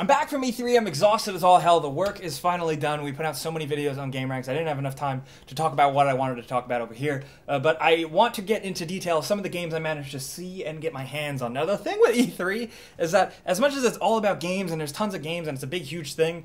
I'm back from E3, I'm exhausted as all hell, the work is finally done. We put out so many videos on Game Ranks, I didn't have enough time to talk about what I wanted to talk about over here, but I want to get into detail some of the games I managed to see and get my hands on. Now the thing with E3 is that as much as it's all about games and there's tons of games and it's a big huge thing,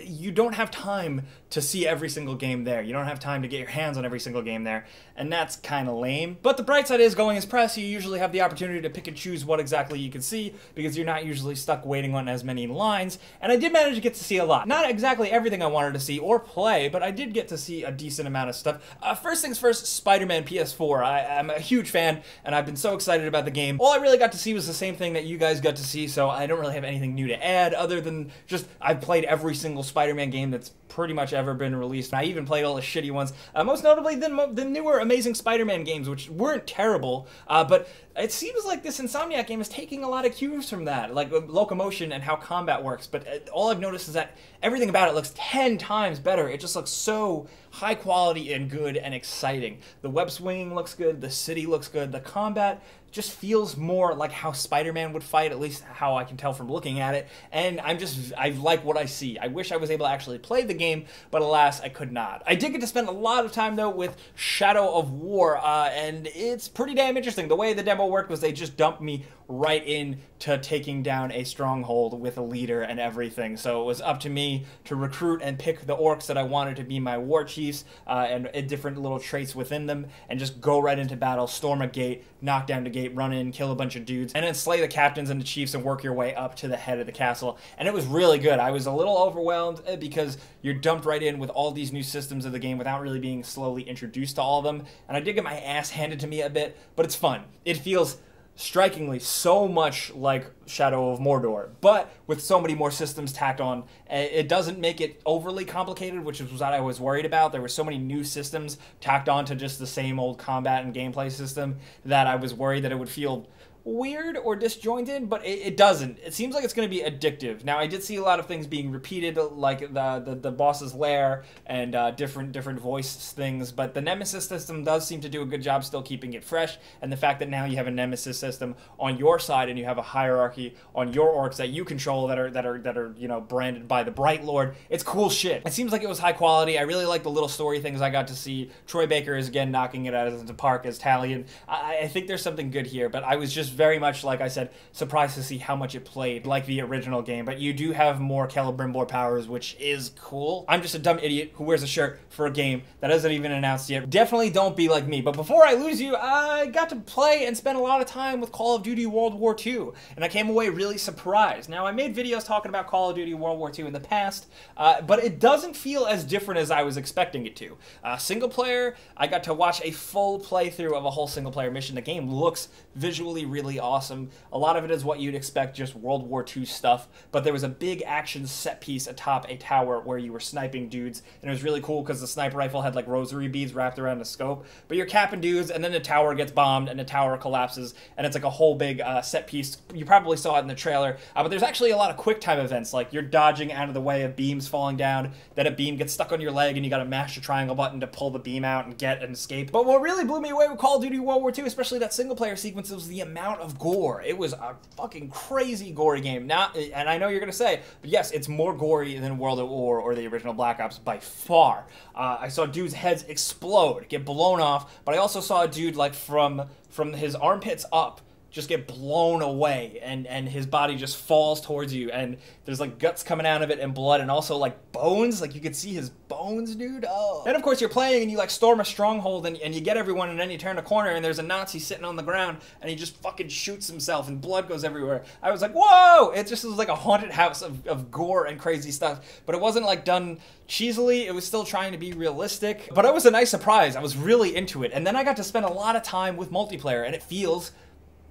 you don't have time to see every single game there. You don't have time to get your hands on every single game there, and that's kind of lame. But the bright side is, going as press, you usually have the opportunity to pick and choose what exactly you can see, because you're not usually stuck waiting on as many lines, and I did manage to get to see a lot. Not exactly everything I wanted to see or play, but I did get to see a decent amount of stuff. First things first, SpiderMan PS4. I'm a huge fan, and I've been so excited about the game. All I really got to see was the same thing that you guys got to see, so I don't really have anything new to add, other than just I've played every single Spider-Man game that's pretty much ever been released. I even played all the shitty ones, most notably the newer Amazing Spider-Man games, which weren't terrible, but it seems like this Insomniac game is taking a lot of cues from that, like locomotion and how combat works, but all I've noticed is that everything about it looks 10 times better. It just looks so high quality and good and exciting. The web swinging looks good, the city looks good, the combat just feels more like how Spider-Man would fight, at least how I can tell from looking at it, and I like what I see. I wish I was able to actually play the game, but alas, I could not. I did get to spend a lot of time, though, with Shadow of War, and it's pretty damn interesting. The way the demo worked was they just dumped me right into taking down a stronghold with a leader and everything, so it was up to me to recruit and pick the orcs that I wanted to be my war chiefs, and different little traits within them, and just go right into battle, storm a gate, knock down the gate, run in, kill a bunch of dudes, and then slay the captains and the chiefs and work your way up to the head of the castle. And it was really good. I was a little overwhelmed because you're dumped right in with all these new systems of the game without really being slowly introduced to all of them, and I did get my ass handed to me a bit, but it's fun. It feels strikingly so much like Shadow of Mordor, but with so many more systems tacked on. It doesn't make it overly complicated, which is what I was worried about. There were so many new systems tacked on to just the same old combat and gameplay system that I was worried that it would feel weird or disjointed, but it doesn't. It seems like it's going to be addictive. Now, I did see a lot of things being repeated, like the boss's lair and different voice things, but the Nemesis system does seem to do a good job still keeping it fresh, and the fact that now you have a Nemesis system on your side and you have a hierarchy on your orcs that you control that are you know, branded by the Bright Lord, it's cool shit. It seems like it was high quality. I really like the little story things I got to see. Troy Baker is again knocking it out of the park as Talion. I think there's something good here, but I was just very much, like I said, surprised to see how much it played like the original game, but you do have more Celebrimbor powers, which is cool. I'm just a dumb idiot who wears a shirt for a game that isn't even announced yet. Definitely don't be like me. But before I lose you, I got to play and spend a lot of time with Call of Duty World War II, and I came away really surprised. Now, I made videos talking about Call of Duty World War II in the past, but it doesn't feel as different as I was expecting it to. Single player, I got to watch a full playthrough of a whole single player mission. The game looks visually really awesome. A lot of it is what you'd expect, just World War II stuff, but there was a big action set piece atop a tower where you were sniping dudes, and it was really cool because the sniper rifle had like rosary beads wrapped around the scope, but you're capping dudes, and then the tower gets bombed, and the tower collapses, and it's like a whole big set piece. You probably saw it in the trailer, but there's actually a lot of quick time events, like you're dodging out of the way of beams falling down, then a beam gets stuck on your leg, and you gotta mash the triangle button to pull the beam out and get and escape. But what really blew me away with Call of Duty World War II, especially that single player sequence, was the amount of gore. It was a fucking crazy gory game. Now, and I know you're gonna say, but yes, it's more gory than World at War or the original Black Ops by far. I saw dudes' heads explode, get blown off, but I also saw a dude like from his armpits up just get blown away, and his body just falls towards you, and there's like guts coming out of it and blood, and also like bones, like you could see his bones, dude. Oh. Then of course you're playing and you like storm a stronghold and you get everyone, and then you turn a corner and there's a Nazi sitting on the ground and he just fucking shoots himself and blood goes everywhere. I was like, whoa! It just was like a haunted house of gore and crazy stuff, but it wasn't like done cheesily. It was still trying to be realistic, but it was a nice surprise. I was really into it, and then I got to spend a lot of time with multiplayer, and it feels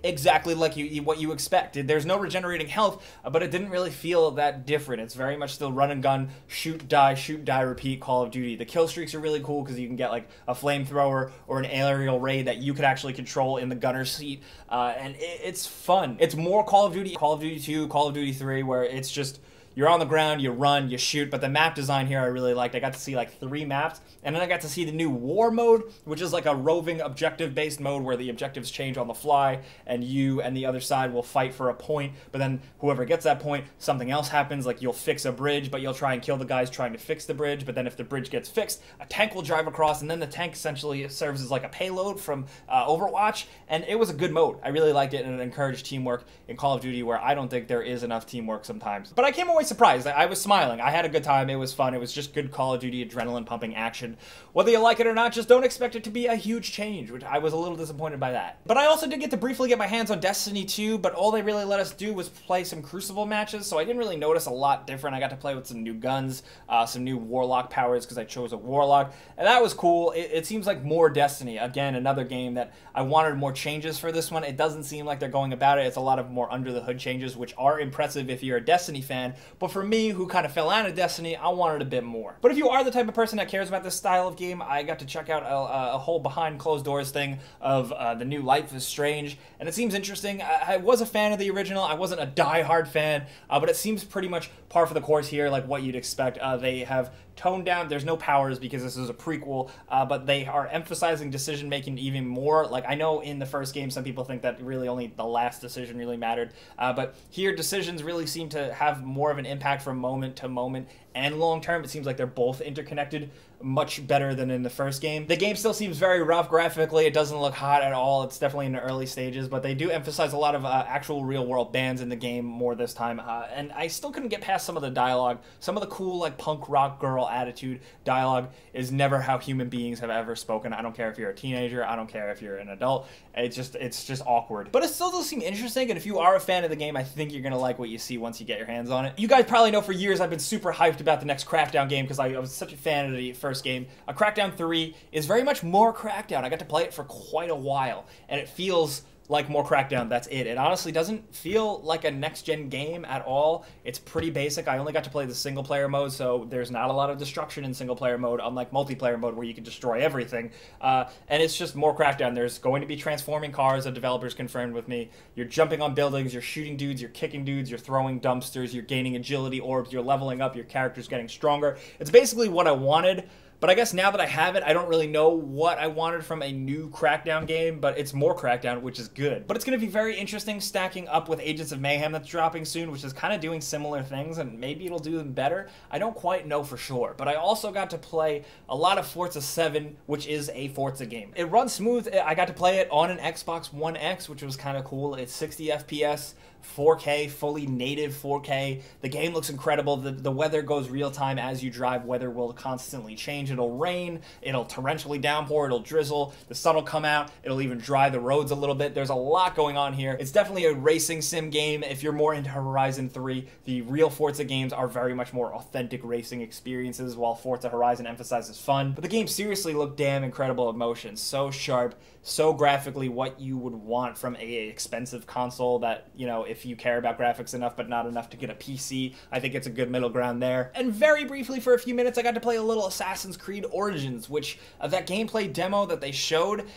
exactly like what you expected. There's no regenerating health, but it didn't really feel that different. It's very much still run and gun, shoot, die, repeat Call of Duty. The kill streaks are really cool because you can get like a flamethrower or an aerial raid that you could actually control in the gunner seat, and it's fun. It's more Call of Duty 2, Call of Duty 3, where it's just you're on the ground, you run, you shoot, but the map design here I really liked. I got to see like 3 maps, and then I got to see the new war mode, which is like a roving objective-based mode where the objectives change on the fly, and you and the other side will fight for a point, but then whoever gets that point, something else happens, like you'll fix a bridge, but you'll try and kill the guys trying to fix the bridge, but then if the bridge gets fixed, a tank will drive across, and then the tank essentially serves as like a payload from Overwatch, and it was a good mode. I really liked it, and it encouraged teamwork in Call of Duty, where I don't think there is enough teamwork sometimes. But I came away surprised. I was smiling. I had a good time. It was fun. It was just good Call of Duty adrenaline-pumping action. Whether you like it or not, just don't expect it to be a huge change, which I was a little disappointed by that. But I also did get to briefly get my hands on Destiny 2, but all they really let us do was play some Crucible matches, so I didn't really notice a lot different. I got to play with some new guns, some new Warlock powers, because I chose a Warlock, and that was cool. It seems like more Destiny. Again, another game that I wanted more changes for this one. It doesn't seem like they're going about it. It's a lot of more under-the-hood changes, which are impressive if you're a Destiny fan, but for me, who kind of fell out of Destiny, I wanted a bit more. But if you are the type of person that cares about this style of game, I got to check out a whole behind closed doors thing of the new Life is Strange, and it seems interesting. I was a fan of the original. I wasn't a die-hard fan, but it seems pretty much par for the course here, like what you'd expect. They have toned down, there's no powers because this is a prequel, but they are emphasizing decision making even more. Like, I know in the first game some people think that really only the last decision really mattered, but here decisions really seem to have more of an impact from moment to moment and long term. It seems like they're both interconnected much better than in the first game. The game still seems very rough graphically. It doesn't look hot at all. It's definitely in the early stages, but they do emphasize a lot of actual real world bands in the game more this time, and I still couldn't get past some of the dialogue. Some of the cool like punk rock girl attitude dialogue is never how human beings have ever spoken. I don't care if you're a teenager, I don't care if you're an adult. It's just awkward, but it still does seem interesting, and if you are a fan of the game, I think you're gonna like what you see once you get your hands on it. You guys probably know for years I've been super hyped about the next Crackdown game because I was such a fan of the first game. Crackdown 3 is very much more Crackdown. I got to play it for quite a while, and it feels like more Crackdown. That's it. It honestly doesn't feel like a next-gen game at all. It's pretty basic. I only got to play the single-player mode, so there's not a lot of destruction in single-player mode, unlike multiplayer mode where you can destroy everything. And it's just more Crackdown. There's going to be transforming cars, the developers confirmed with me. You're jumping on buildings, you're shooting dudes, you're kicking dudes, you're throwing dumpsters, you're gaining agility orbs, you're leveling up, your character's getting stronger. It's basically what I wanted. But I guess now that I have it, I don't really know what I wanted from a new Crackdown game, but it's more Crackdown, which is good. But it's going to be very interesting stacking up with Agents of Mayhem that's dropping soon, which is kind of doing similar things, and maybe it'll do them better. I don't quite know for sure. But I also got to play a lot of Forza 7, which is a Forza game. It runs smooth. I got to play it on an Xbox One X, which was kind of cool. It's 60 FPS. 4K, fully native 4K. The game looks incredible. The weather goes real time as you drive. Weather will constantly change. It'll rain, it'll torrentially downpour, it'll drizzle, the sun will come out, it'll even dry the roads a little bit. There's a lot going on here. It's definitely a racing sim game. If you're more into Horizon 3, the real Forza games are very much more authentic racing experiences, while Forza Horizon emphasizes fun. But the game seriously looked damn incredible in motion. So sharp, so graphically what you would want from a expensive console that, you know, if you care about graphics enough but not enough to get a PC, I think it's a good middle ground there. And very briefly for a few minutes I got to play a little Assassin's Creed Origins, which that gameplay demo that they showed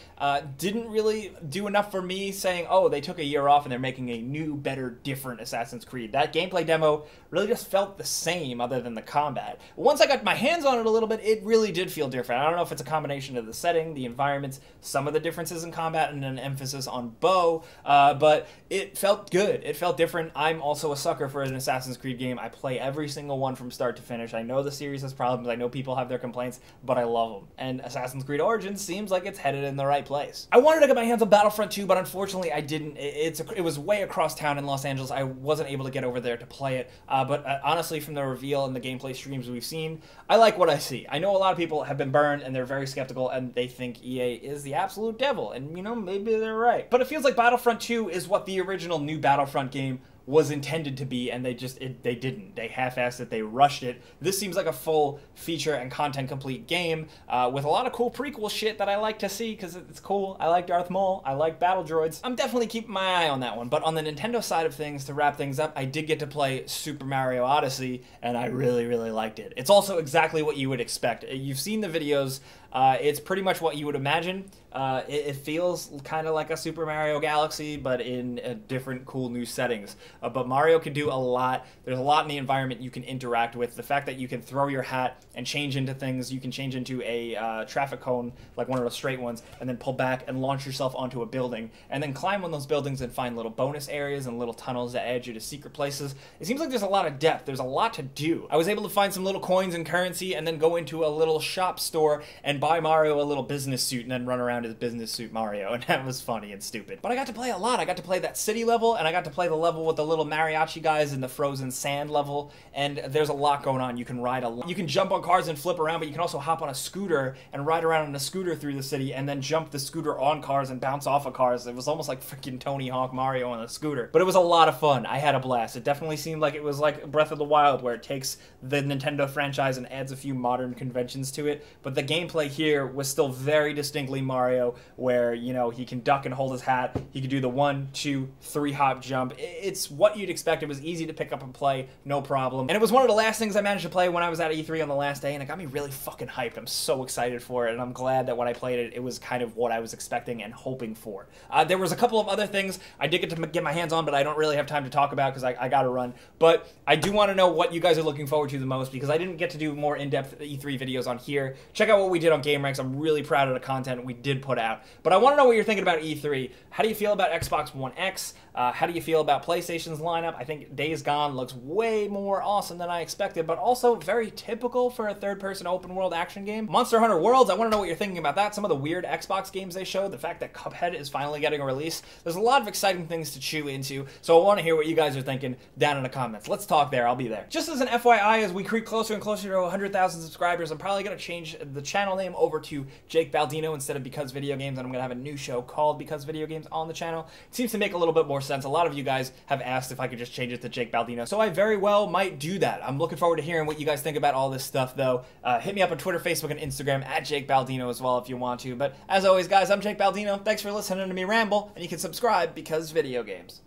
didn't really do enough for me saying, oh, they took a year off and they're making a new, better, different Assassin's Creed. That gameplay demo really just felt the same other than the combat. Once I got my hands on it a little bit, it really did feel different. I don't know if it's a combination of the setting, the environments, some of the differences in combat, and an emphasis on bow, but it felt good. It felt different. I'm also a sucker for an Assassin's Creed game. I play every single one from start to finish. I know the series has problems. I know people have their complaints, but I love them. And Assassin's Creed Origins seems like it's headed in the right place. I wanted to get my hands on Battlefront 2, but unfortunately I didn't. It was way across town in Los Angeles. I wasn't able to get over there to play it, but honestly, from the reveal and the gameplay streams we've seen, I like what I see. I know a lot of people have been burned and they're very skeptical and they think EA is the absolute devil, and you know, maybe they're right. But it feels like Battlefront 2 is what the original new Battlefront game was intended to be, and they didn't. They half-assed it, they rushed it. This seems like a full feature and content complete game with a lot of cool prequel shit that I like to see because it's cool. I like Darth Maul, I like battle droids. I'm definitely keeping my eye on that one. But on the Nintendo side of things, to wrap things up, I did get to play Super Mario Odyssey, and I really, really liked it. It's also exactly what you would expect. You've seen the videos. It's pretty much what you would imagine. It feels kind of like a Super Mario Galaxy, but in different cool new settings. But Mario can do a lot. There's a lot in the environment you can interact with. The fact that you can throw your hat and change into things, you can change into a traffic cone, like one of those straight ones, and then pull back and launch yourself onto a building, and then climb one of those buildings and find little bonus areas and little tunnels that add you to secret places. It seems like there's a lot of depth. There's a lot to do. I was able to find some little coins and currency and then go into a little shop store and buy Mario a little business suit and then run around as business suit Mario, and that was funny and stupid. But I got to play a lot. I got to play that city level, and I got to play the level with the little mariachi guys in the frozen sand level, and there's a lot going on. You can ride you can jump on cars and flip around, but you can also hop on a scooter and ride around on a scooter through the city and then jump the scooter on cars and bounce off of cars. It was almost like freaking Tony Hawk Mario on a scooter. But it was a lot of fun. I had a blast. It definitely seemed like it was like Breath of the Wild, where it takes the Nintendo franchise and adds a few modern conventions to it. But the gameplay here was still very distinctly Mario, where, you know, he can duck and hold his hat. He can do the 1, 2, 3 hop jump. It's what you'd expect. It was easy to pick up and play, no problem. And it was one of the last things I managed to play when I was at E3 on the last day, and it got me really fucking hyped. I'm so excited for it, and I'm glad that when I played it, it was kind of what I was expecting and hoping for. There was a couple of other things I did get to get my hands on, but I don't really have time to talk about because I gotta run. But I do want to know what you guys are looking forward to the most, because I didn't get to do more in-depth E3 videos on here. Check out what we did on GameRanks. I'm really proud of the content we did put out. But I want to know what you're thinking about E3. How do you feel about Xbox One X? How do you feel about PlayStation's lineup? I think Days Gone looks way more awesome than I expected, but also very typical for a third-person open-world action game. Monster Hunter Worlds, I want to know what you're thinking about that. Some of the weird Xbox games they showed, the fact that Cuphead is finally getting a release. There's a lot of exciting things to chew into, so I want to hear what you guys are thinking down in the comments. Let's talk there. I'll be there. Just as an FYI, as we creep closer and closer to 100,000 subscribers, I'm probably going to change the channel name over to Jake Baldino instead of Because Video Games, and I'm going to have a new show called Because Video Games on the channel. It seems to make a little bit more sense. A lot of you guys have asked if I could just change it to Jake Baldino, so I very well might do that. I'm looking forward to hearing what you guys think about all this stuff, though. Hit me up on Twitter, Facebook, and Instagram at Jake Baldino as well if you want to. But as always, guys, I'm Jake Baldino. Thanks for listening to me ramble, and you can subscribe because video games.